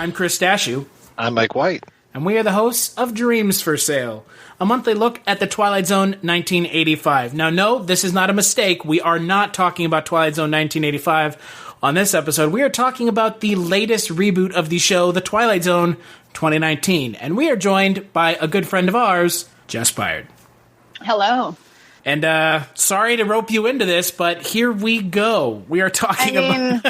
I'm Chris Stachiw. I'm Mike White. And we are the hosts of Dreams for Sale, a monthly look at the Twilight Zone 1985. Now, no, this is not a mistake. We are not talking about Twilight Zone 1985 on this episode. We are talking about the latest reboot of the show, The Twilight Zone 2019. And we are joined by a good friend of ours, Jess Byard. Hello. And sorry to rope you into this, but here we go. We are talking about...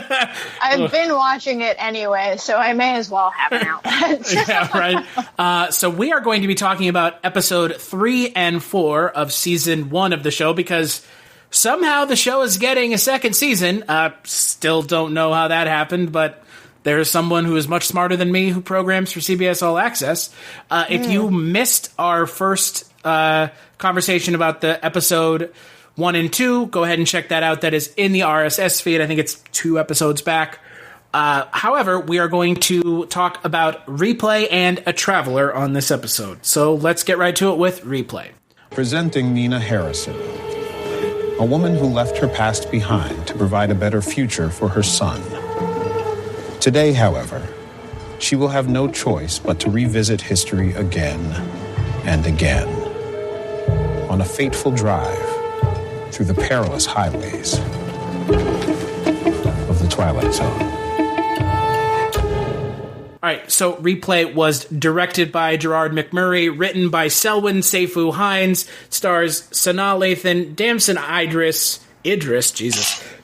I've been watching it anyway, so I may as well have an outlet. Yeah, right. So we are going to be talking about episode 3 and 4 of season 1 of the show, because somehow the show is getting a second season. Still don't know how that happened, but there is someone who is much smarter than me who programs for CBS All Access. If you missed our first... conversation about the episode 1 and 2, go ahead and check that out. That is in the RSS feed. I think it's 2 episodes back. However, we are going to talk about Replay and A Traveler on this episode. So let's get right to it with Replay. Presenting Nina Harrison, a woman who left her past behind to provide a better future for her son. Today, however, she will have no choice but to revisit history again and again, on a fateful drive through the perilous highways of the Twilight Zone. All right, so Replay was directed by Gerard McMurray, written by Selwyn Seyfu Hines, stars Sanaa Lathan, Damson Idris,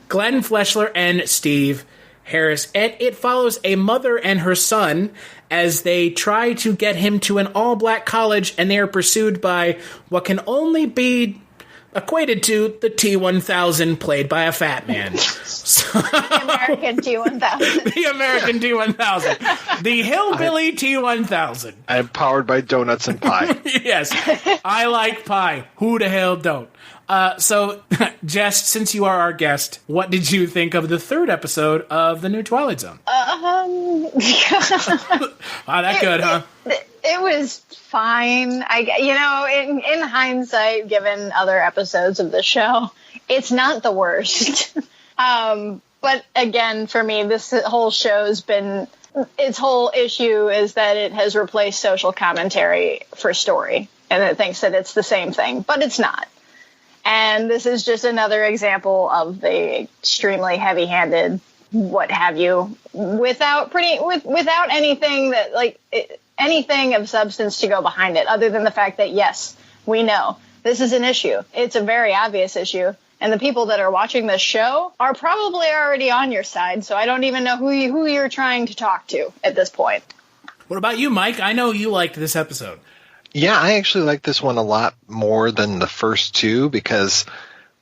Glenn Fleshler, and Steve Harris. And it follows a mother and her son as they try to get him to an all-black college, and they are pursued by what can only be equated to the T-1000, played by a fat man. The American T-1000. The American T-1000. The hillbilly T-1000. I'm powered by donuts and pie. Yes. I like pie. Who the hell don't? So, Jess, since you are our guest, what did you think of the third episode of the new Twilight Zone? Wow, that good, huh? It was fine. In hindsight, given other episodes of the show, it's not the worst. But again, for me, this whole show's been... Its whole issue is that it has replaced social commentary for story, and it thinks that it's the same thing, but it's not. And this is just another example of the extremely heavy-handed, what have you, without anything that anything of substance to go behind it, other than the fact that yes, we know this is an issue. It's a very obvious issue, and the people that are watching this show are probably already on your side. So I don't even know who you're trying to talk to at this point. What about you, Mike? I know you liked this episode. Yeah, I actually like this one a lot more than the first two, because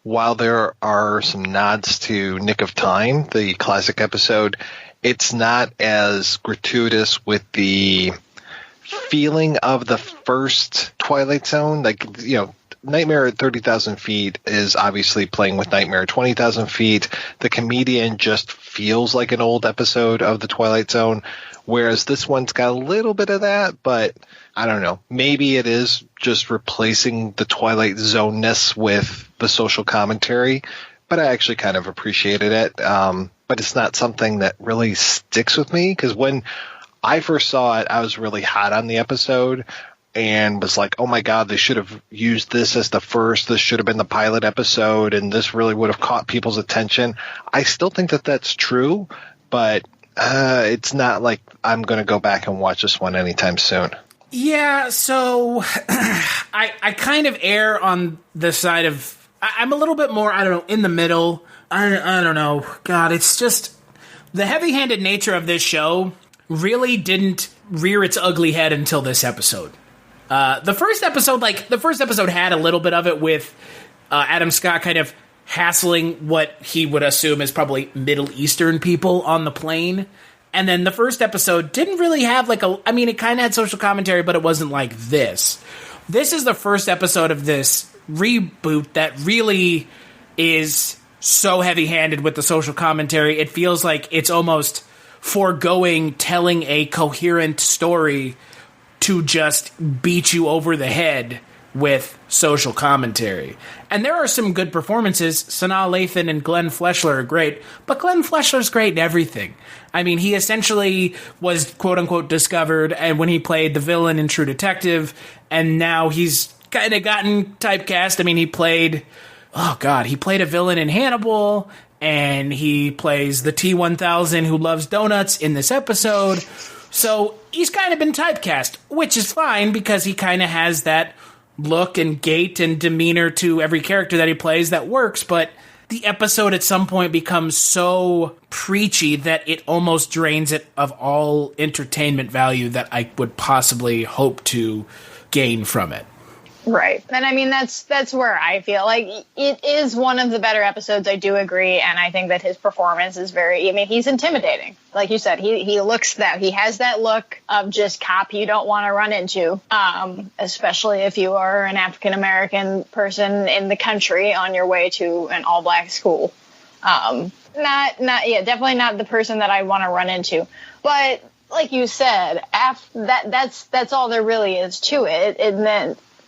while there are some nods to Nick of Time, the classic episode, it's not as gratuitous with the feeling of the first Twilight Zone. Nightmare at 30,000 Feet is obviously playing with Nightmare at 20,000 Feet. The comedian just feels like an old episode of the Twilight Zone, whereas this one's got a little bit of that, but I don't know. Maybe it is just replacing the Twilight Zone-ness with the social commentary, but I actually kind of appreciated it. But it's not something that really sticks with me, because when I first saw it, I was really hot on the episode and was like, oh my God, they should have used this as the first. This should have been the pilot episode, and this really would have caught people's attention. I still think that that's true, but it's not like I'm going to go back and watch this one anytime soon. Yeah, so I kind of err on the side of... I'm a little bit more, in the middle. I don't know. God, it's just... The heavy-handed nature of this show really didn't rear its ugly head until this episode. The first episode had a little bit of it with Adam Scott kind of hassling what he would assume is probably Middle Eastern people on the plane. And then the first episode didn't really have it kind of had social commentary, but it wasn't like this. This is the first episode of this reboot that really is so heavy-handed with the social commentary. It feels like it's almost foregoing telling a coherent story to just beat you over the head with social commentary. And there are some good performances. Sanaa Lathan and Glenn Fleshler are great, but Glenn Fleshler's great in everything. I mean, he essentially was quote-unquote discovered and when he played the villain in True Detective, and now he's kind of gotten typecast. I mean, he played a villain in Hannibal, and he plays the T-1000 who loves donuts in this episode. So he's kind of been typecast, which is fine because he kind of has that look and gait and demeanor to every character that he plays that works, but the episode at some point becomes so preachy that it almost drains it of all entertainment value that I would possibly hope to gain from it. Right. And I mean, that's where I feel like it is one of the better episodes. I do agree. And I think that his performance is he's intimidating. Like you said, he has that look of just cop you don't want to run into, especially if you are an African-American person in the country on your way to an all black school. Definitely not the person that I want to run into, but like you said, that's all there really is to it.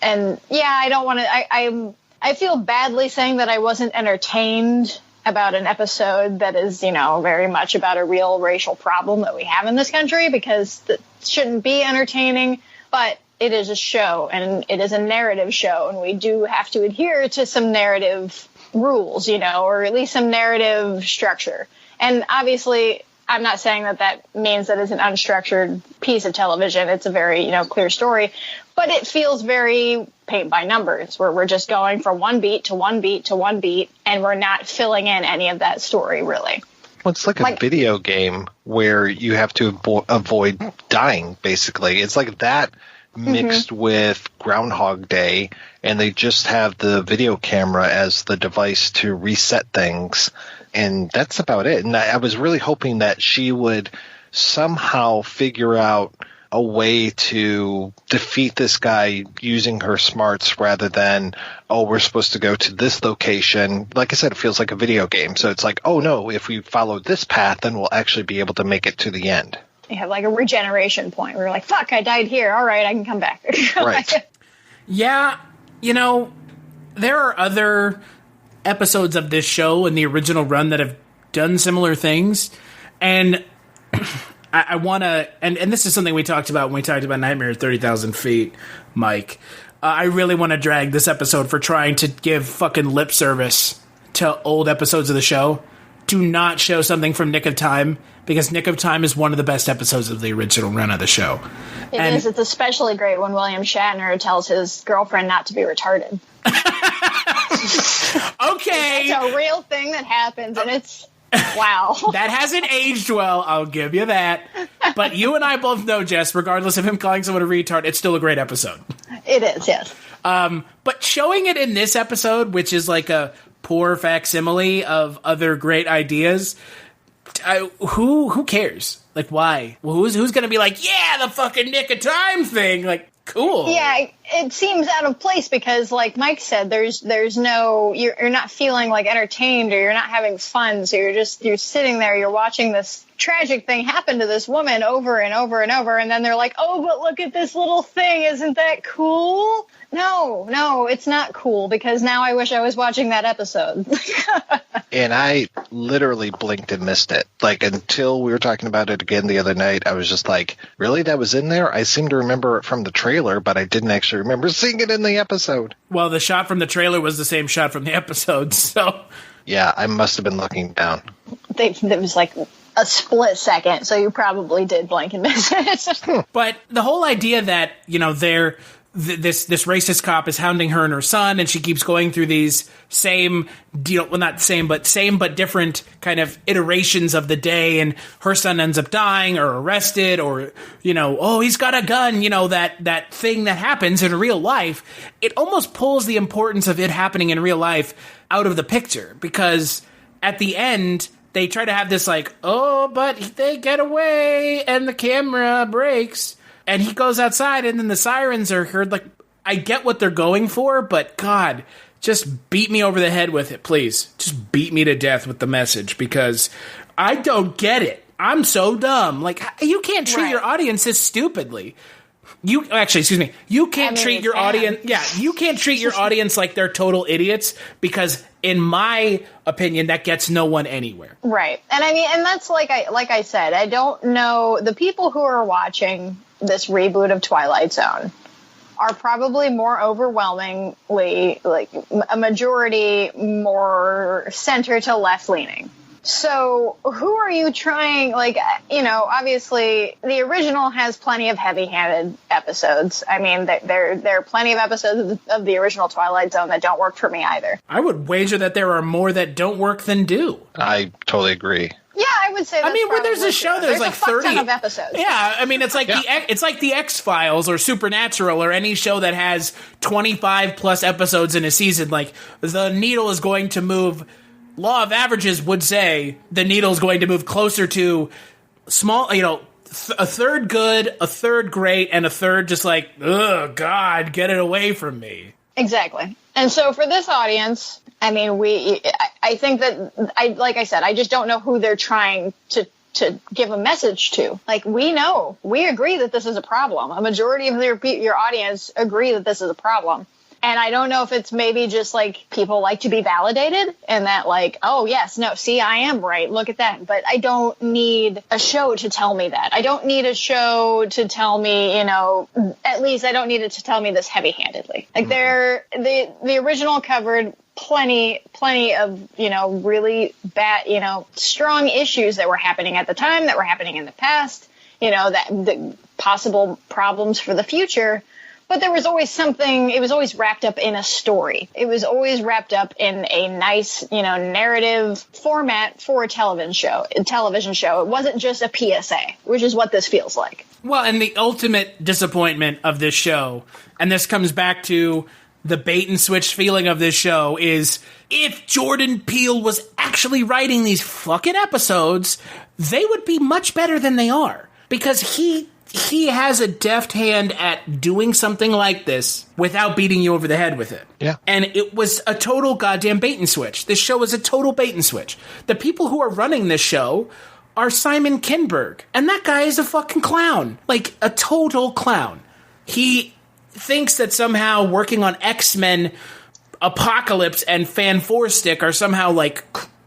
I don't want to. I feel badly saying that I wasn't entertained about an episode that is, very much about a real racial problem that we have in this country, because it shouldn't be entertaining. But it is a show, and it is a narrative show, and we do have to adhere to some narrative rules, or at least some narrative structure. And obviously, I'm not saying that means that it's an unstructured piece of television. It's a very, clear story. But it feels very paint by numbers, where we're just going from one beat to one beat to one beat, and we're not filling in any of that story, really. Well, it's like a video game where you have to avoid dying, basically. It's like that mixed with Groundhog Day, and they just have the video camera as the device to reset things. And that's about it. And I was really hoping that she would somehow figure out a way to defeat this guy using her smarts rather than, we're supposed to go to this location. Like I said, it feels like a video game. So it's like, oh no, if we follow this path, then we'll actually be able to make it to the end. You have like a regeneration point where you're like, fuck, I died here. All right, I can come back. Right. Yeah, there are other episodes of this show in the original run that have done similar things. And I want to, and this is something we talked about when we talked about Nightmare at 30,000 Feet, Mike. I really want to drag this episode for trying to give fucking lip service to old episodes of the show. Do not show something from Nick of Time, because Nick of Time is one of the best episodes of the original run of the show. It is. It's especially great when William Shatner tells his girlfriend not to be retarded. Okay. It's a real thing that happens, and it's... Wow. That hasn't aged well, I'll give you that. But you and I both know, Jess, regardless of him calling someone a retard, it's still a great episode. It is, yes. But showing it in this episode, which is like a poor facsimile of other great ideas, who cares? Like, why? Well, who's going to be like, yeah, the fucking Nick of Time thing? Like, cool. Yeah, it seems out of place because, like Mike said, there's no, you're not feeling like entertained, or you're not having fun. So you're sitting there, you're watching this tragic thing happen to this woman over and over and over, and then they're like, oh, but look at this little thing, isn't that cool? No, it's not cool, because now I wish I was watching that episode. And I literally blinked and missed it. Like, until we were talking about it again the other night, I was just like, really? That was in there? I seem to remember it from the trailer, but I didn't actually remember seeing it in the episode. Well, the shot from the trailer was the same shot from the episode, so... Yeah, I must have been looking down. It was like a split second, so you probably did blink and miss it. But the whole idea that, this racist cop is hounding her and her son, and she keeps going through these same but different kind of iterations of the day, and her son ends up dying or arrested, or, he's got a gun, that thing that happens in real life. It almost pulls the importance of it happening in real life out of the picture, because at the end, they try to have this like, oh, but they get away, and the camera breaks. And he goes outside, and then the sirens are heard. Like, I get what they're going for, but God, just beat me over the head with it, please. Just beat me to death with the message, because I don't get it. I'm so dumb. Like, you can't treat your audience this stupidly. You can't treat your audience. Yeah, you can't treat your audience like they're total idiots, because in my opinion, that gets no one anywhere. Right. And I mean, and that's like I said, I don't know, the people who are watching this reboot of Twilight Zone are probably more overwhelmingly, like a majority more center to left leaning. So who are you trying, like, you know, obviously the original has plenty of heavy-handed episodes. I mean, there are plenty of episodes of the original Twilight Zone that don't work for me either. I would wager that there are more that don't work than do. I totally agree. Yeah, I would say that's, I mean, when there's a show, there's like 30 ton of episodes. Yeah, I mean, it's like it's like the X-Files or Supernatural or any show that has 25 plus episodes in a season. Like, the needle is going to move. Law of averages would say the needle is going to move closer to small, you know, a third good, a third great, and a third just like, ugh, God, get it away from me. Exactly. And so for this audience, I mean, I think that, like I said, I just don't know who they're trying to give a message to. Like, we agree that this is a problem. A majority of your audience agree that this is a problem. And I don't know if it's maybe just like people like to be validated and that, like, oh, yes, no, see, I am right. Look at that. But I don't need a show to tell me that. I don't need a show to tell me, you know, at least I don't need it to tell me this heavy handedly. Like, the original covered plenty of, you know, really bad, you know, strong issues that were happening at the time, that were happening in the past, you know, that the possible problems for the future. But there was always something, it was always wrapped up in a story. It was always wrapped up in a nice, you know, narrative format for a television show. It wasn't just a PSA, which is what this feels like. Well, and the ultimate disappointment of this show, and this comes back to the bait and switch feeling of this show, is if Jordan Peele was actually writing these fucking episodes, they would be much better than they are. Because he has a deft hand at doing something like this without beating you over the head with it. Yeah. And it was a total goddamn bait and switch. This show is a total bait and switch. The people who are running this show are Simon Kinberg. And that guy is a fucking clown. Like, a total clown. He thinks that somehow working on X-Men Apocalypse and Fan 4 Stick are somehow, like,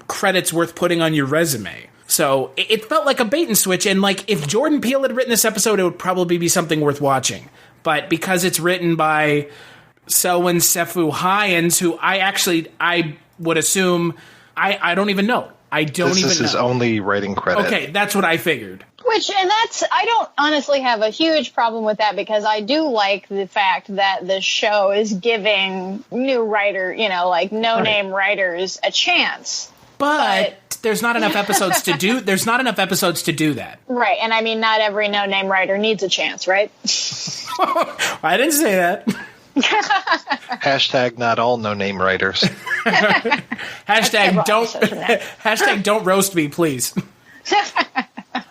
credits worth putting on your resume. So it felt like a bait and switch, and like if Jordan Peele had written this episode, it would probably be something worth watching. But because it's written by Selwyn Sefu Hyans, who I would assume, I don't even know. This is his only writing credit. Okay, that's what I figured. I don't honestly have a huge problem with that, because I do like the fact that the show is giving new writer, you know, like no-name writers a chance. But there's not enough episodes to do. There's not enough episodes to do that. Right, and I mean, not every no-name writer needs a chance, right? I didn't say that. Hashtag not all no-name writers. Hashtag don't roast me, please.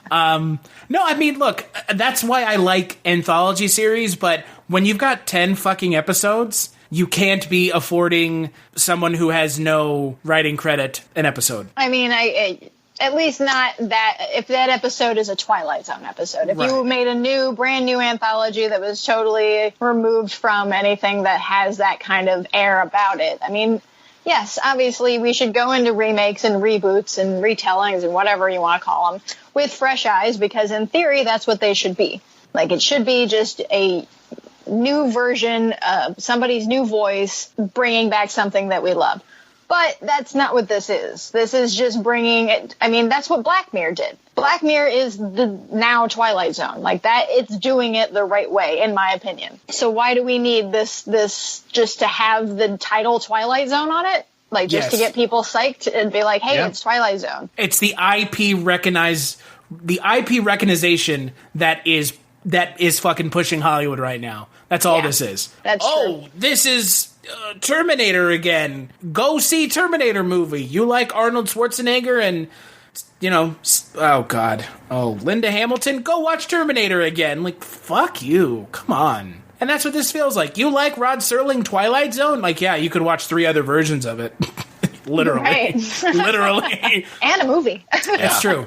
No, I mean, look, that's why I like anthology series. But when you've got 10 fucking episodes, you can't be affording someone who has no writing credit an episode. I mean, at least not that, if that episode is a Twilight Zone episode. If you made a brand new anthology that was totally removed from anything that has that kind of air about it. I mean, yes, obviously we should go into remakes and reboots and retellings and whatever you want to call them with fresh eyes, because in theory, that's what they should be. Like, it should be just a new version of somebody's new voice bringing back something that we love. But that's not what this is. This is just bringing it. I mean, that's what Black Mirror did. Black Mirror is the now Twilight Zone. Like that, it's doing it the right way, in my opinion. So why do we need this just to have the title Twilight Zone on it? Like, just to get people psyched and be like, hey, it's Twilight Zone. It's the IP recognition that is fucking pushing Hollywood right now. That's all this is. That's true. This is Terminator again. Go see Terminator movie. You like Arnold Schwarzenegger and, you know, Linda Hamilton? Go watch Terminator again. Like, fuck you. Come on. And that's what this feels like. You like Rod Serling Twilight Zone? Like, yeah, you could watch 3 other versions of it. Literally. Right. Literally. And a movie. That's true.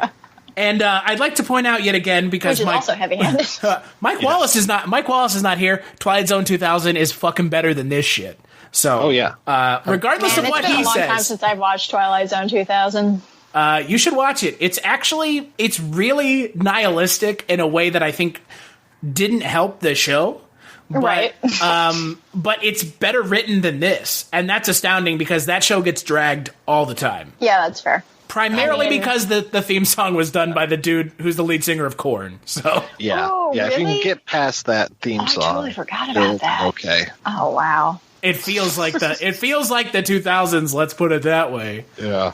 And I'd like to point out yet again, because which is also heavy-handed. Mike Wallace is not here. Twilight Zone 2000 is fucking better than this shit. So, regardless of what he says, it's been a long time since I've watched Twilight Zone 2000. You should watch it. It's really nihilistic in a way that I think didn't help the show. But, right. But it's better written than this. And that's astounding because that show gets dragged all the time. Yeah, that's fair. Primarily because the theme song was done by the dude who's the lead singer of Korn. So yeah, really? If you can get past that theme song, I totally forgot about that. Okay. Oh wow. It feels like the 2000s. Let's put it that way. Yeah.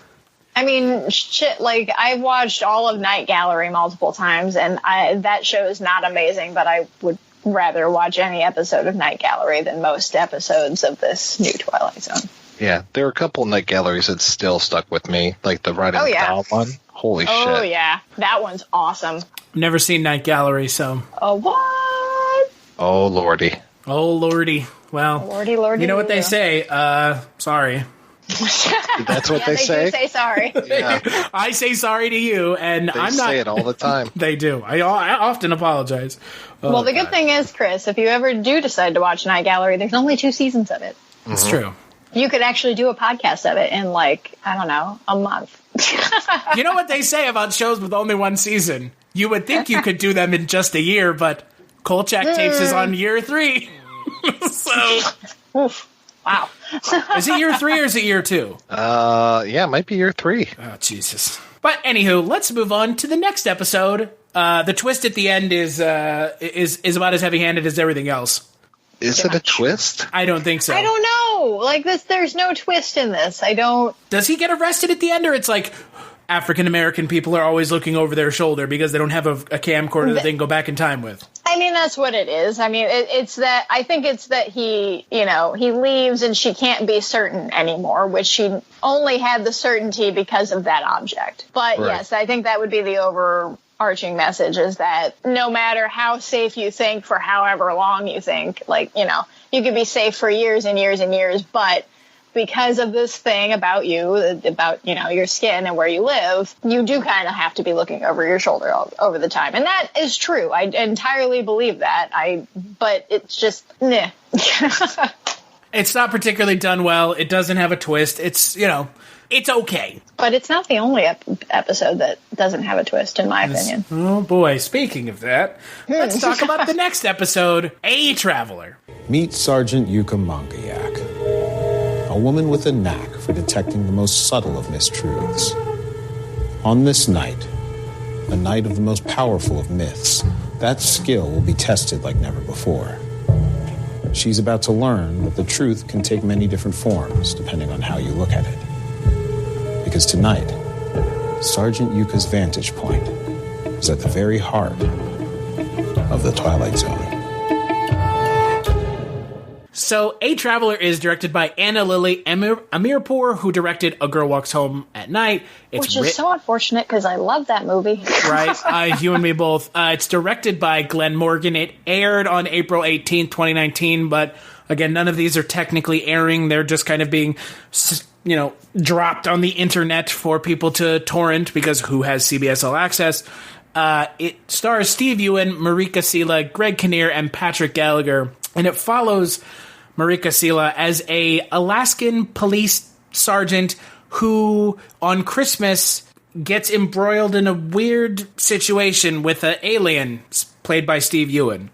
I mean, shit. Like I've watched all of Night Gallery multiple times, and that show is not amazing, but I would rather watch any episode of Night Gallery than most episodes of this new Twilight Zone. Yeah, there are a couple Night Galleries that still stuck with me, like the Riding Doll one. Holy shit. Oh, yeah. That one's awesome. Never seen Night Gallery, so. Oh, what? Oh, lordy. Oh, lordy. Well, lordy. You know what they say. Sorry. That's what they say? Do say sorry. Yeah. I say sorry to you, and I'm not. They say it all the time. They do. I often apologize. Oh, well, the good thing is, Chris, if you ever do decide to watch Night Gallery, there's only 2 seasons of it. It's true. You could actually do a podcast of it in, like, I don't know, a month. You know what they say about shows with only 1 season? You would think you could do them in just a year, but Kolchak tapes is on year 3. So. Oof. Wow. Is it year 3 or is it year 2? Yeah, it might be year 3. Oh, Jesus. But anywho, let's move on to the next episode. The twist at the end is about as heavy-handed as everything else. Is it a twist? I don't think so. I don't know. Like this, there's no twist in this. I don't. Does he get arrested at the end, or it's like African American people are always looking over their shoulder because they don't have a camcorder that they can go back in time with? I mean, that's what it is. I mean, it's that. I think it's that he leaves and she can't be certain anymore, which she only had the certainty because of that object. But right. Yes, I think that would be the overarching message, is that no matter how safe you think for however long you think, like, you could be safe for years and years and years, but because of this thing about you, about, your skin and where you live, you do kind of have to be looking over your shoulder over the time. And that is true. I entirely believe that. But it's just, meh. It's not particularly done well. It doesn't have a twist. It's, it's okay. But it's not the only episode that doesn't have a twist, in my opinion. Oh, boy. Speaking of that, let's talk about the next episode, A Traveler. Meet Sergeant Yuka Mangayak, a woman with a knack for detecting the most subtle of mistruths. On this night, a night of the most powerful of myths, that skill will be tested like never before. She's about to learn that the truth can take many different forms depending on how you look at it. Because tonight, Sergeant Yuka's vantage point is at the very heart of the Twilight Zone. So, A Traveler is directed by Anna Lily Amirpour, who directed A Girl Walks Home at Night. Which is so unfortunate because I love that movie. Right, you and me both. It's directed by Glenn Morgan. It aired on April 18th, 2019, but again, none of these are technically airing. They're just kind of being, dropped on the internet for people to torrent because who has CBS All Access? It stars Steve Ewan, Marika Sela, Greg Kinnear, and Patrick Gallagher, and it follows Marika Sela as a Alaskan police sergeant who, on Christmas, gets embroiled in a weird situation with an alien played by Steve Ewan.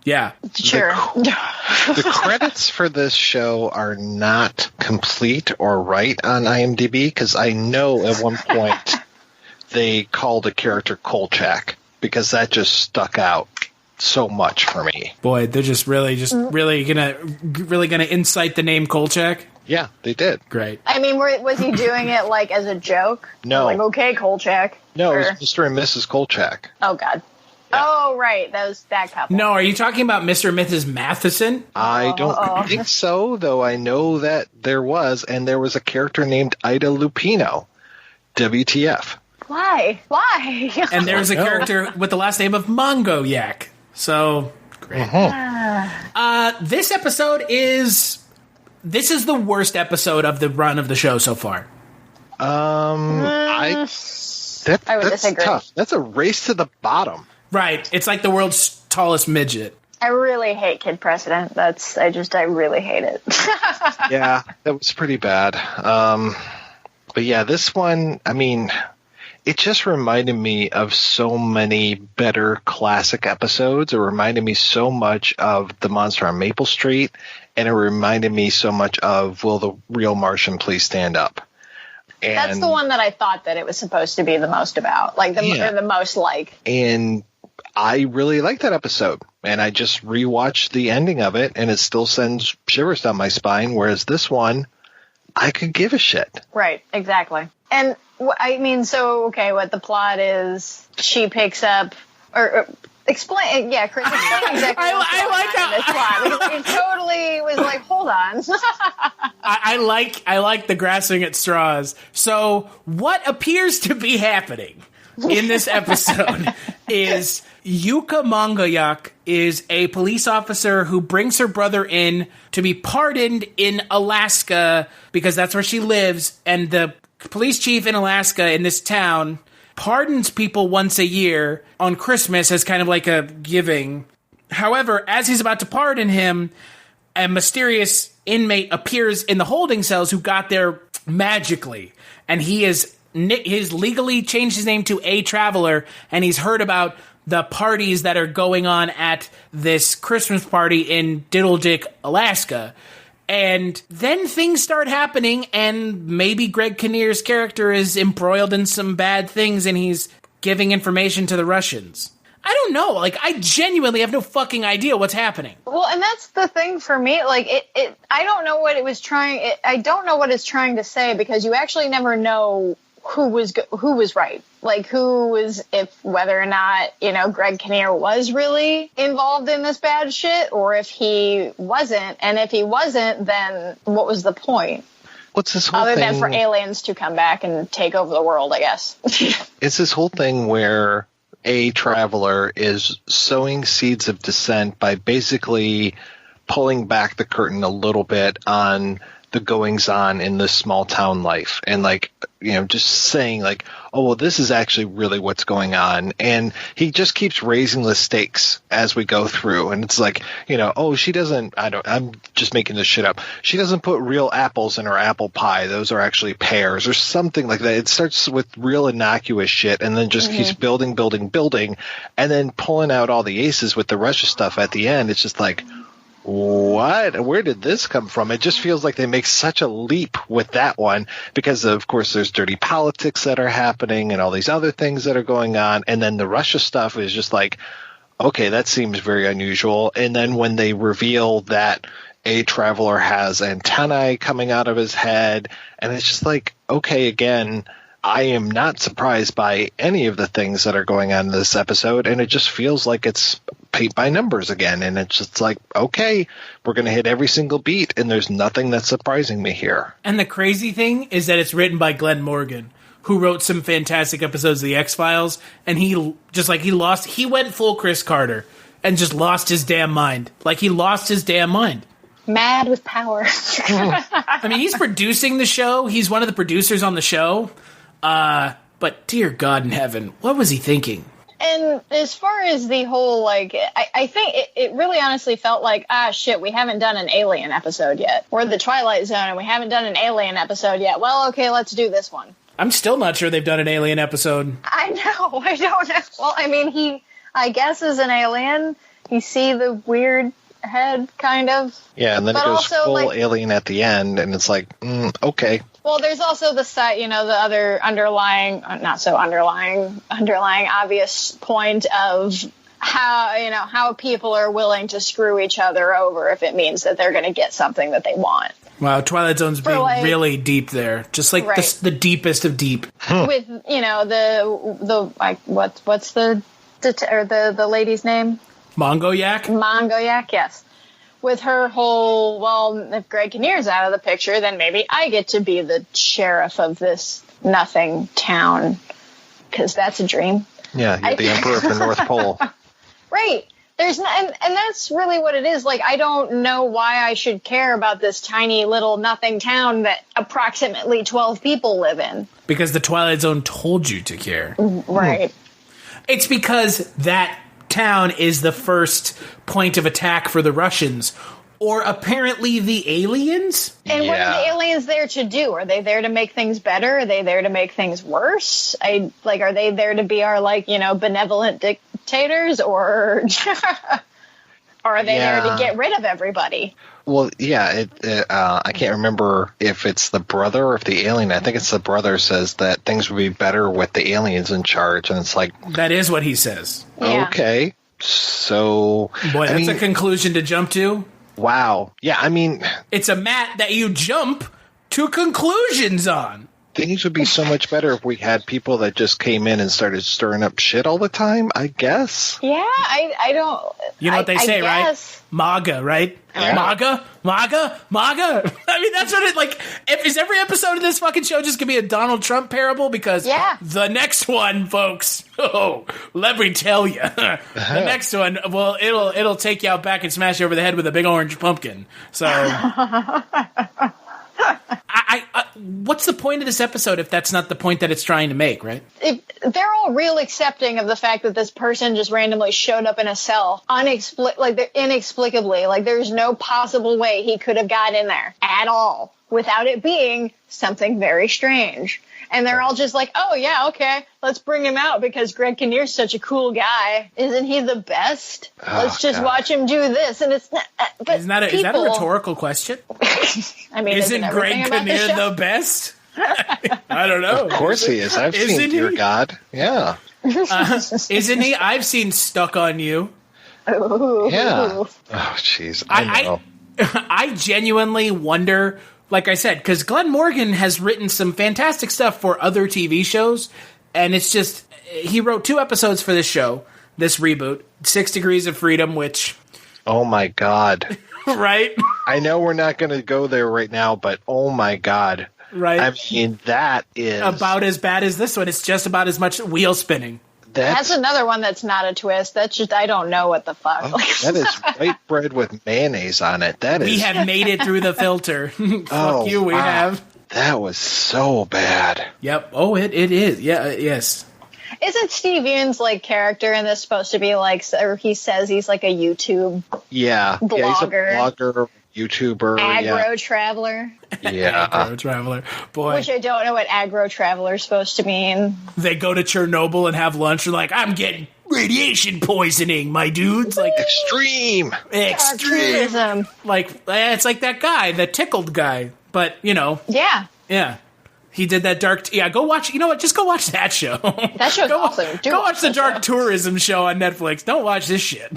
Yeah. Sure. The credits for this show are not complete or right on IMDb, because I know at one point they called a character Kolchak, because that just stuck out so much for me. Boy, they're really gonna incite the name Kolchak. Yeah, they did. Great. I mean, was he doing it like as a joke? No. Like, okay, Kolchak. No, it was Mr. and Mrs. Kolchak. Oh God. Yeah. Oh right, that couple. No, are you talking about Mr. and Mrs. Matheson? I don't think so, though. I know that there was a character named Ida Lupino. WTF? Why? And there's a character with the last name of Mongoyak. So, great. This episode is the worst episode of the run of the show so far. I I would that's disagree. Tough. That's a race to the bottom. Right. It's like the world's tallest midget. I really hate Kid President. I really hate it. Yeah, that was pretty bad. But yeah, this one, I mean, it just reminded me of so many better classic episodes. It reminded me so much of The Monster on Maple Street, and it reminded me so much of Will the Real Martian Please Stand Up? And that's the one that I thought that it was supposed to be the most about, like the most like. And I really like that episode, and I just rewatched the ending of it, and it still sends shivers down my spine, whereas this one, I could give a shit. Right, exactly. And I mean, so, okay, what the plot is, she picks up, or explain, yeah, Chris, explain exactly what's going on in this plot. Because it totally was like, hold on. I like the grasping at straws. So what appears to be happening in this episode is Yuka Mongoyak is a police officer who brings her brother in to be pardoned in Alaska because that's where she lives, and the police chief in Alaska in this town pardons people once a year on Christmas as kind of like a giving. However, as he's about to pardon him, a mysterious inmate appears in the holding cells who got there magically, and he's legally changed his name to A Traveler, and he's heard about the parties that are going on at this Christmas party in Diddledick, Alaska. And then things start happening, and maybe Greg Kinnear's character is embroiled in some bad things, and he's giving information to the Russians. I don't know. Like, I genuinely have no fucking idea what's happening. Well, and that's the thing for me. Like, I don't know what it was trying. I don't know what it's trying to say, because you actually never know who was right. Like, whether or not, Greg Kinnear was really involved in this bad shit, or if he wasn't. And if he wasn't, then what was the point? What's this whole Other thing? than for aliens to come back and take over the world, I guess. It's this whole thing where A Traveler is sowing seeds of dissent by basically pulling back the curtain a little bit on the goings on in this small town life, and just saying like, oh, well, this is actually really what's going on. And he just keeps raising the stakes as we go through. And it's like, oh, she doesn't, I'm just making this shit up. She doesn't put real apples in her apple pie. Those are actually pears or something like that. It starts with real innocuous shit and then just keeps building, and then pulling out all the aces with the Russia stuff at the end. It's just like, what? Where did this come from? It just feels like they make such a leap with that one because, of course, there's dirty politics that are happening and all these other things that are going on. And then the Russia stuff is just like, okay, that seems very unusual. And then when they reveal that A Traveler has antennae coming out of his head, and it's just like, okay, again, I am not surprised by any of the things that are going on in this episode, and it just feels like it's paint by numbers again, and it's just like, okay, we're going to hit every single beat, and there's nothing that's surprising me here. And the crazy thing is that it's written by Glenn Morgan, who wrote some fantastic episodes of The X-Files, and he went full Chris Carter and just lost his damn mind. Like, he lost his damn mind. Mad with power. I mean, he's producing the show. He's one of the producers on the show. But dear God in heaven, what was he thinking? And as far as the whole, I think it really honestly felt like, shit, we haven't done an Alien episode yet. We're the Twilight Zone and we haven't done an Alien episode yet. Well, okay, let's do this one. I'm still not sure they've done an Alien episode. I know, I don't know. Well, I mean, he, I guess, is an alien. You see the weird head, kind of. Yeah, and then it goes also, full alien at the end, and it's like, okay. Well, there's also the side, the other underlying, not so underlying obvious point of how people are willing to screw each other over if it means that they're going to get something that they want. Wow, Twilight Zone's being really deep there, just like the deepest of deep. With what's the lady's name? Mongoyak, yes. With her whole, well, if Greg Kinnear's out of the picture, then maybe I get to be the sheriff of this nothing town, because that's a dream. Yeah, you're the emperor of the North Pole. Right. There's not, and that's really what it is. Like, I don't know why I should care about this tiny little nothing town that approximately 12 people live in. Because the Twilight Zone told you to care. Right. It's because that town is the first point of attack for the Russians. Or apparently the aliens? And what are the aliens there to do? Are they there to make things better? Are they there to make things worse? Are they there to be our, benevolent dictators? Or are they there to get rid of everybody? Well, yeah, I can't remember if it's the brother or if the alien. I think it's the brother says that things would be better with the aliens in charge. And it's like... That is what he says. Yeah. Okay. So... Boy, that's a conclusion to jump to. Wow. Yeah, I mean... It's a mat that you jump to conclusions on. Things would be so much better if we had people that just came in and started stirring up shit all the time, I guess. Yeah, I don't... You know what they say, right? MAGA, right? Yeah. MAGA? I mean, that's what it, is every episode of this fucking show just gonna be a Donald Trump parable? Because the next one, folks, let me tell you, the next one, well, it'll take you out back and smash you over the head with a big orange pumpkin. So... what's the point of this episode if that's not the point that it's trying to make, right? They're all real accepting of the fact that this person just randomly showed up in a cell inexplicably. Like, there's no possible way he could have got in there at all without it being something very strange. And they're all just like, oh, yeah, okay, let's bring him out because Greg Kinnear's such a cool guy. Isn't he the best? Let's just watch him do this. And it's not... But is that a rhetorical question? I mean, isn't Greg Kinnear the best? I don't know. Of course he is. I've seen Dear God. Yeah. Isn't he? I've seen Stuck on You. Ooh. Yeah. Oh, jeez. I know. I genuinely wonder... Like I said, because Glenn Morgan has written some fantastic stuff for other TV shows, and it's just, he wrote 2 episodes for this show, this reboot, 6 Degrees of Freedom, which... Oh my God. Right? I know we're not going to go there right now, but oh my God. Right. I mean, that is... About as bad as this one. It's just about as much wheel spinning. That's another one that's not a twist. That's just, I don't know what the fuck. Oh, that is white bread with mayonnaise on it. We have made it through the filter. Fuck you, we have. That was so bad. Yep. Oh, it is. Yeah, yes. Isn't Steve Yeun's character in this supposed to be or he says he's like a YouTube blogger? Yeah, he's a blogger, YouTuber. Agro traveler. Yeah. Agro traveler. Boy. Which I don't know what agro traveler is supposed to mean. They go to Chernobyl and have lunch and I'm getting radiation poisoning, my dudes. Extreme. Tourism. It's like that guy, the tickled guy. But, Yeah. Yeah. He did that dark... go watch... You know what? Just go watch that show. That show's awesome. Go watch the dark tourism show on Netflix. Don't watch this shit.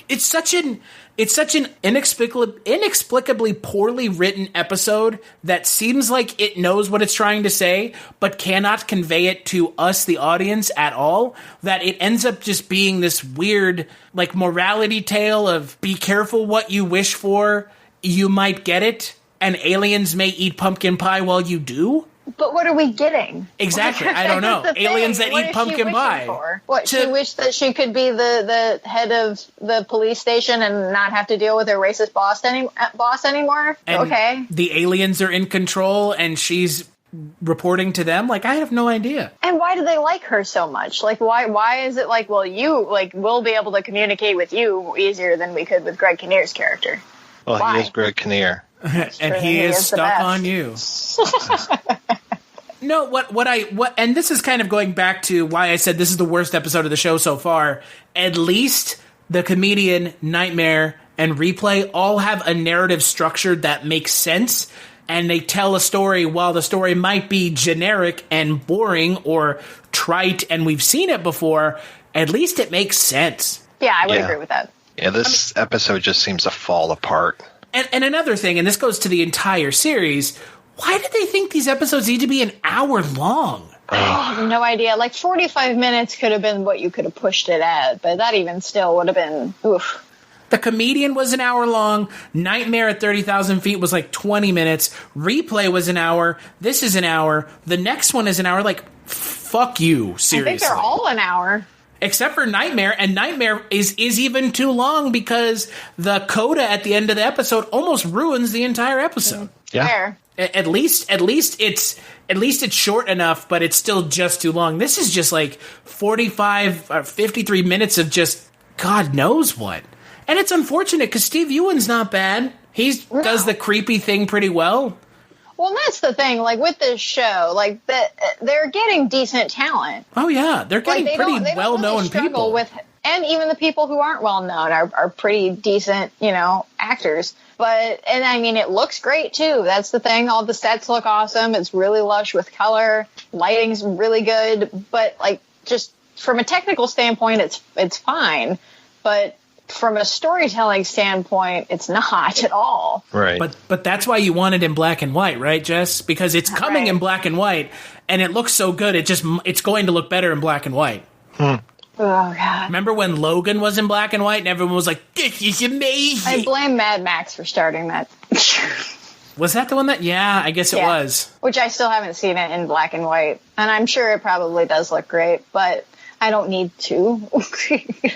It's such an inexplicably poorly written episode that seems like it knows what it's trying to say, but cannot convey it to us, the audience, at all, that it ends up just being this weird, morality tale of be careful what you wish for, you might get it, and aliens may eat pumpkin pie while you do? But what are we getting? Exactly. I don't know. Aliens that eat pumpkin pie. What, she wished that she could be the head of the police station and not have to deal with her racist boss anymore? And okay. The aliens are in control and she's reporting to them? I have no idea. And why do they like her so much? Why is it we'll be able to communicate with you easier than we could with Greg Kinnear's character? Well, why? He is Greg Kinnear. And he is stuck on you. No, and this is kind of going back to why I said this is the worst episode of the show so far. At least the comedian, Nightmare, and Replay all have a narrative structure that makes sense, and they tell a story while the story might be generic and boring or trite, and we've seen it before. At least it makes sense. Yeah, I would agree with that. Yeah, this episode just seems to fall apart. And another thing, and this goes to the entire series, why did they think these episodes need to be an hour long? I have no idea. 45 minutes could have been what you could have pushed it at, but that even still would have been, oof. The Comedian was an hour long. Nightmare at 30,000 feet was 20 minutes. Replay was an hour. This is an hour. The next one is an hour. Fuck you, seriously. I think they're all an hour. except for Nightmare, and Nightmare is even too long because the coda at the end of the episode almost ruins the entire episode. Yeah. Fair. At least it's short enough, but it's still just too long. This is just like 45 or 53 minutes of just God knows what. And it's unfortunate because Steve Ewan's not bad. He does the creepy thing pretty well. Well, that's the thing. Like with this show, like they're getting decent talent. Oh yeah, they're getting Like, pretty they well-known really struggle people. with, and even the people who aren't well known are pretty decent, actors. And I mean, it looks great too. That's the thing. All the sets look awesome. It's really lush with color. Lighting's really good. But like, just from a technical standpoint, it's fine. But from a storytelling standpoint, it's not at all. Right. But that's why you want it in black and white, right, Jess? Because it's coming in black and white, and it looks so good. It's going to look better in black and white. Oh God! Remember when Logan was in black and white, and everyone was like, "This is amazing." I blame Mad Max for starting that. Was that the one that? Yeah, I guess it was. Which I still haven't seen it in black and white, and I'm sure it probably does look great, but I don't need to.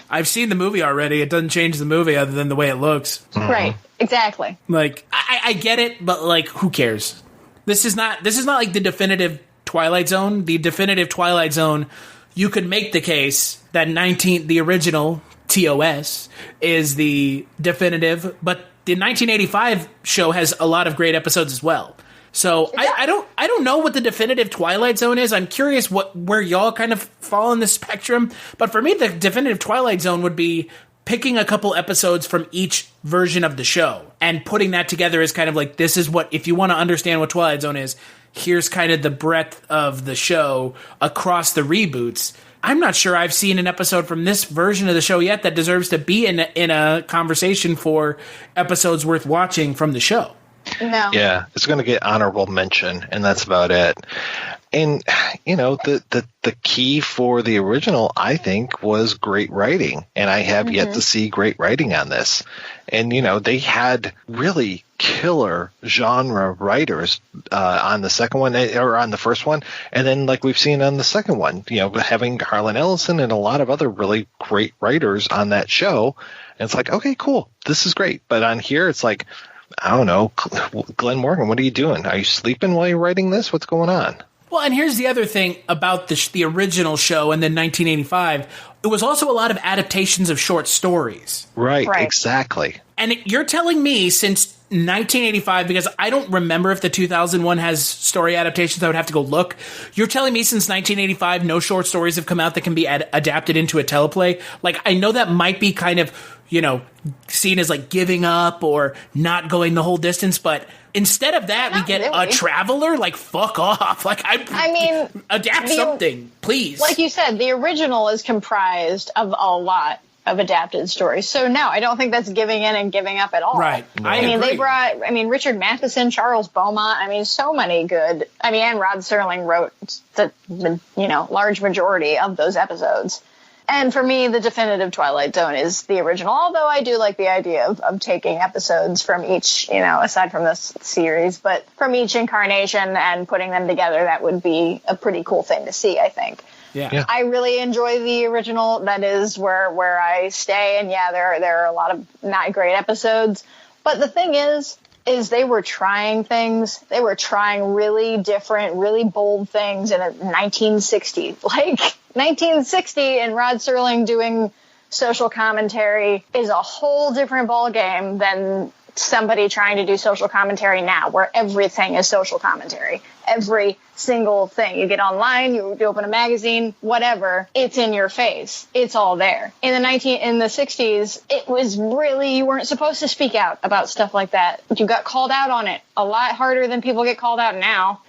I've seen the movie already. It doesn't change the movie other than the way it looks. Right, exactly. Like, I get it, but like, who cares? This is not like the definitive Twilight Zone. The definitive Twilight Zone, you could make the case that the original TOS is the definitive, but the 1985 show has a lot of great episodes as well. So I don't know what the definitive Twilight Zone is. I'm curious where y'all kind of fall in the spectrum. But for me, the definitive Twilight Zone would be picking a couple episodes from each version of the show and putting that together as kind of like, this is what, if you want to understand what Twilight Zone is, here's kind of the breadth of the show across the reboots. I'm not sure I've seen an episode from this version of the show yet that deserves to be in a conversation for episodes worth watching from the show. No. Yeah, it's going to get honorable mention, and that's about it. And, the key for the original, I think, was great writing. And I have yet to see great writing on this. And, they had really killer genre writers on the second one, or on the first one. And then, like we've seen on the second one, having Harlan Ellison and a lot of other really great writers on that show. And it's like, okay, cool. This is great. But on here, it's like, I don't know, Glenn Morgan, what are you doing? Are you sleeping while you're writing this? What's going on? Well, and here's the other thing about the original show and then 1985. It was also a lot of adaptations of short stories. Right. Exactly. And you're telling me since 1985, because I don't remember if the 2001 has story adaptations, I would have to go look. You're telling me since 1985, no short stories have come out that can be adapted into a teleplay? Like, I know that might be kind of, seen as like giving up or not going the whole distance, but instead of that, we get a Traveler. Like, fuck off. Like, I mean, adapt something, please. Like you said, the original is comprised of a lot of adapted stories. So no, I don't think that's giving in and giving up at all. Right. No. I mean, they brought, Richard Matheson, Charles Beaumont, so many good, and Rod Serling wrote the large majority of those episodes. And for me, the definitive Twilight Zone is the original, although I do like the idea of taking episodes from each, aside from this series, but from each incarnation and putting them together, that would be a pretty cool thing to see, I think. Yeah. I really enjoy the original. That is where I stay. And yeah, there are a lot of not great episodes. But the thing is they were trying things. They were trying really different, really bold things in 1960. Like 1960 and Rod Serling doing social commentary is a whole different ballgame than somebody trying to do social commentary now, where everything is social commentary. Every single thing. You get online, you open a magazine, whatever, it's in your face. It's all there. In the 60s, it was really, you weren't supposed to speak out about stuff like that. You got called out on it a lot harder than people get called out now.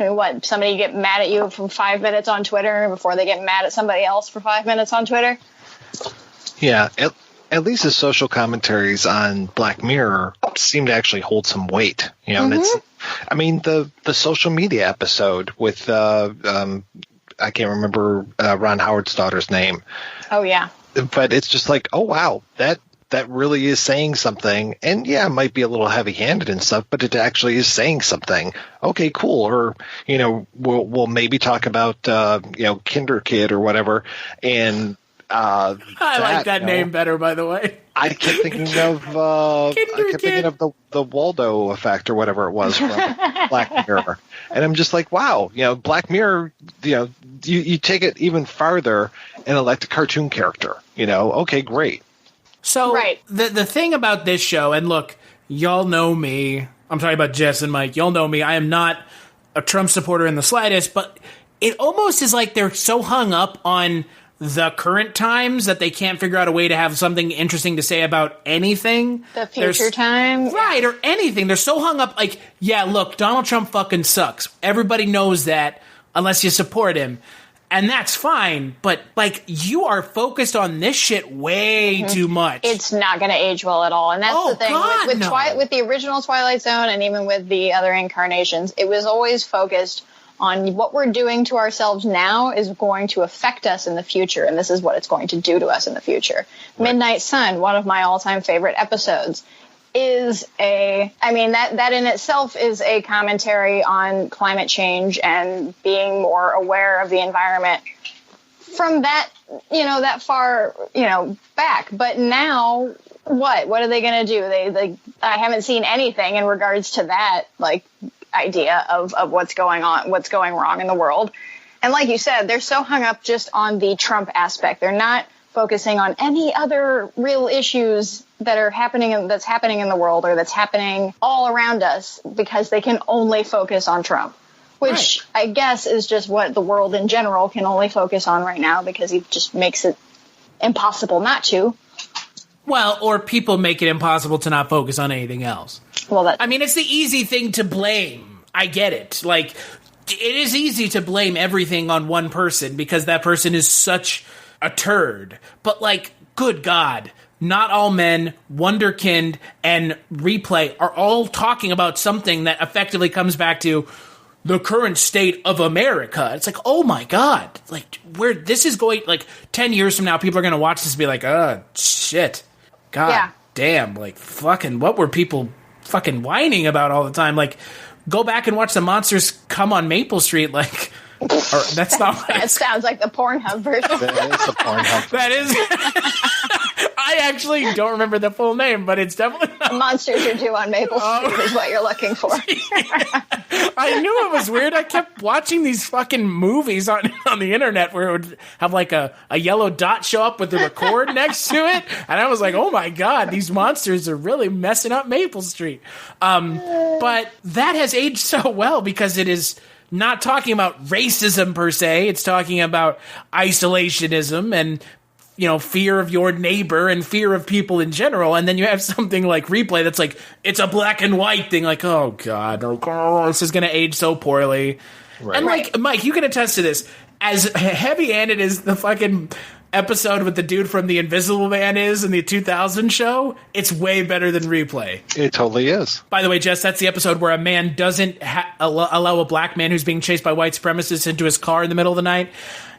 Somebody get mad at you for 5 minutes on Twitter before they get mad at somebody else for 5 minutes on Twitter? Yeah, at least the social commentaries on Black Mirror seem to actually hold some weight. And it's, the social media episode with, I can't remember Ron Howard's daughter's name. Oh, yeah. But it's just like, oh, wow, that really is saying something. And yeah, it might be a little heavy-handed and stuff, but it actually is saying something. Okay, cool. Or, we'll maybe talk about, Kinder Kid or whatever. And I like that name better, by the way. I kept thinking of the Waldo effect or whatever it was from Black Mirror, and I'm just like, wow, Black Mirror, you take it even farther and elect a cartoon character, okay, great. So the thing about this show, and look, y'all know me. I'm talking about Jess and Mike. Y'all know me. I am not a Trump supporter in the slightest, but it almost is like they're so hung up on the current times that they can't figure out a way to have something interesting to say about anything. The future time. Right, or anything. They're so hung up like, yeah, look, Donald Trump fucking sucks. Everybody knows that unless you support him. And that's fine, but, like, you are focused on this shit way too much. It's not going to age well at all. And that's the thing. God, with the original Twilight Zone and even with the other incarnations, it was always focused on what we're doing to ourselves now is going to affect us in the future, and this is what it's going to do to us in the future. Right. Midnight Sun, one of my all-time favorite episodes, is that in itself is a commentary on climate change and being more aware of the environment from that, that far, back. But now what are they going to do? I haven't seen anything in regards to that, idea of what's going wrong in the world. And like you said, they're so hung up just on the Trump aspect. They're not focusing on any other real issues that are happening in the world or that's happening all around us, because they can only focus on Trump, which I guess is just what the world in general can only focus on right now, because he just makes it impossible not to. Well, or people make it impossible to not focus on anything else. Well, it's the easy thing to blame. I get it. Like, it is easy to blame everything on one person because that person is such a turd. But, good God, Not All Men, Wonderkind, and Replay are all talking about something that effectively comes back to the current state of America. It's like, oh my God, where this is going, 10 years from now, people are going to watch this and be like, oh, shit. God damn, fucking, what were people fucking whining about all the time? Go back and watch the monsters come on Maple Street, or that's not what that sounds like the Pornhub version. That is the Pornhub version. That is. I actually don't remember the full name, but it's definitely not. Monsters Are Due on Maple Street is what you're looking for. I knew it was weird. I kept watching these fucking movies on the internet where it would have a yellow dot show up with the record next to it, and I was like, oh my God, these monsters are really messing up Maple Street. But that has aged so well because it is not talking about racism per se. It's talking about isolationism and, fear of your neighbor and fear of people in general. And then you have something like Replay that's it's a black and white thing. Oh God, this is going to age so poorly. Right. And Mike, you can attest to this. As heavy-handed as the fucking episode with the dude from The Invisible Man is in the 2000 show, it's way better than Replay. It totally is. By the way, Jess, that's the episode where a man doesn't allow a black man who's being chased by white supremacists into his car in the middle of the night,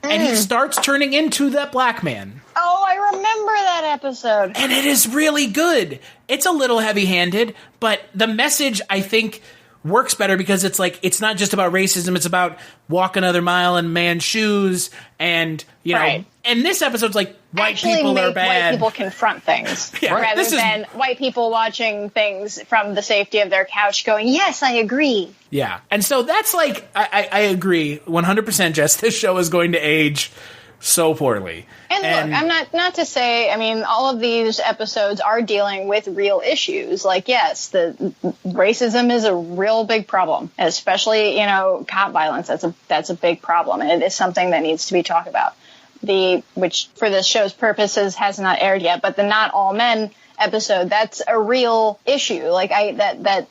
and he starts turning into that black man. Oh, I remember that episode. And it is really good. It's a little heavy-handed, but the message, I think, works better because it's not just about racism, it's about walk another mile in man's shoes, and and this episode's white people are bad. White people confront things rather than white people watching things from the safety of their couch going, yes, I agree. Yeah. And so that's I agree 100%, Jess. This show is going to age so poorly. And look, I'm not to say, all of these episodes are dealing with real issues. Yes, the racism is a real big problem, especially, cop violence. That's a big problem. And it is something that needs to be talked about. Which for this show's purposes has not aired yet, but the Not All Men episode, that's a real issue. That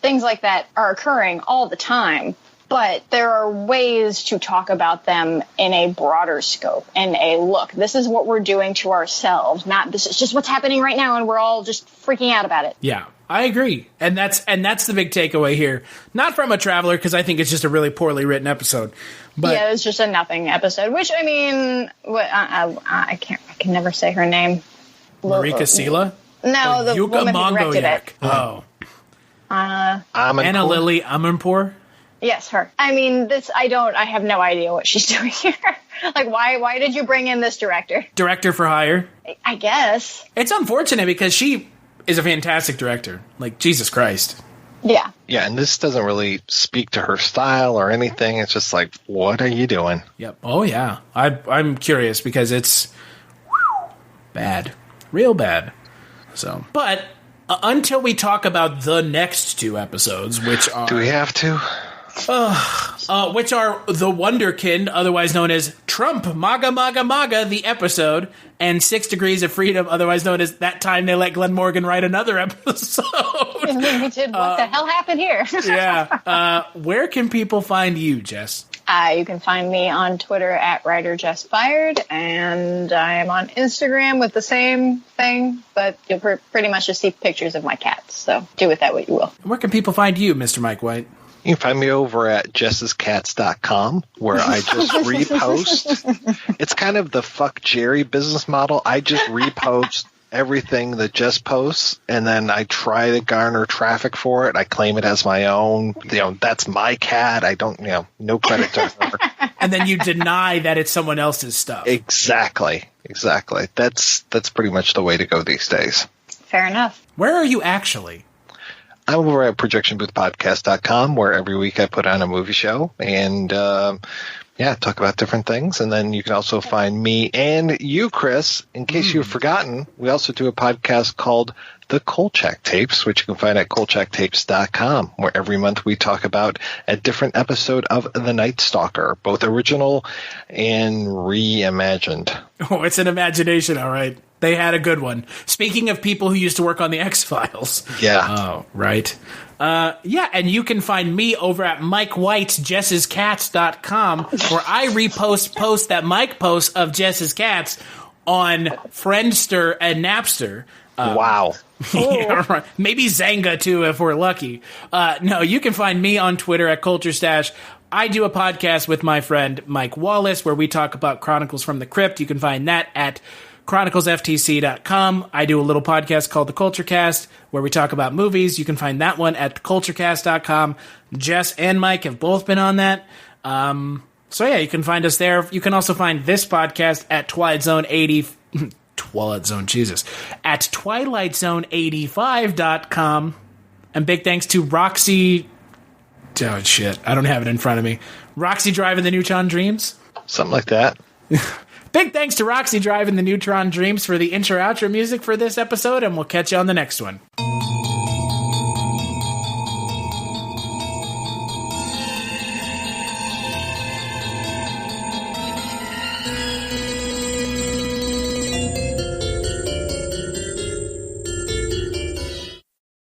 things like that are occurring all the time. But there are ways to talk about them in a broader scope and look, this is what we're doing to ourselves, not this is just what's happening right now and we're all just freaking out about it. Yeah, I agree. And that's the big takeaway here. Not from a traveler, because I think it's just a really poorly written episode. But yeah, it's just a nothing episode, which I can never say her name. Marika Sela? No, the Yuka woman who directed it. Oh. Anna Lily Amirpour? Yes, her. I have no idea what she's doing here. Like, why did you bring in this director? Director for hire. I guess. It's unfortunate because she is a fantastic director. Like, Jesus Christ. Yeah. Yeah, and this doesn't really speak to her style or anything. It's just like, what are you doing? Yep. Oh, yeah. I'm curious because it's bad. Real bad. So, but until we talk about the next two episodes, which are... Do we have to? Which are The Wonderkind, otherwise known as Trump, MAGA, MAGA, MAGA, the episode, and 6 Degrees of Freedom, otherwise known as That Time They Let Glenn Morgan Write Another Episode. We did. What the hell happened here? Yeah. Where can people find you, Jess? You can find me on Twitter at writer Jess Byard, and I am on Instagram with the same thing, but you'll pretty much just see pictures of my cats, so do with that what you will. Where can people find you, Mr. Mike White? You can find me over at jessescats.com, where I just repost. It's kind of the fuck Jerry business model. I just repost everything that Jess posts, and then I try to garner traffic for it. I claim it as my own. That's my cat. I don't, no credit to her. And then you deny that it's someone else's stuff. Exactly. That's pretty much the way to go these days. Fair enough. Where are you actually? I'm over at projectionboothpodcast.com, where every week I put on a movie show and, talk about different things. And then you can also find me and you, Chris, in case you've forgotten, we also do a podcast called The Kolchak Tapes, which you can find at kolchaktapes.com, where every month we talk about a different episode of The Night Stalker, both original and reimagined. Oh, it's an imagination, all right. They had a good one. Speaking of people who used to work on the X-Files. Yeah. Oh, right. And you can find me over at Mike White's Jess'sCats.com, where I repost posts that Mike posts of Jess's cats on Friendster and Napster. Wow. Yeah, right. Maybe Zanga, too, if we're lucky. No, you can find me on Twitter at Culture Stash. I do a podcast with my friend Mike Wallace, where we talk about Chronicles from the Crypt. You can find that at chroniclesftc.com. I do a little podcast called The Culture Cast, where we talk about movies. You can find that one at culturecast.com. Jess and Mike have both been on that. You can find us there. You can also find this podcast at Twilight Zone 80. Twilight Zone, Jesus. At twilightzone85.com. And big thanks to Roxy. Oh, shit. I don't have it in front of me. Roxy driving the Neutron Dreams? Something like that. Big thanks to Roxy driving the Neutron Dreams for the intro-outro music for this episode, and we'll catch you on the next one.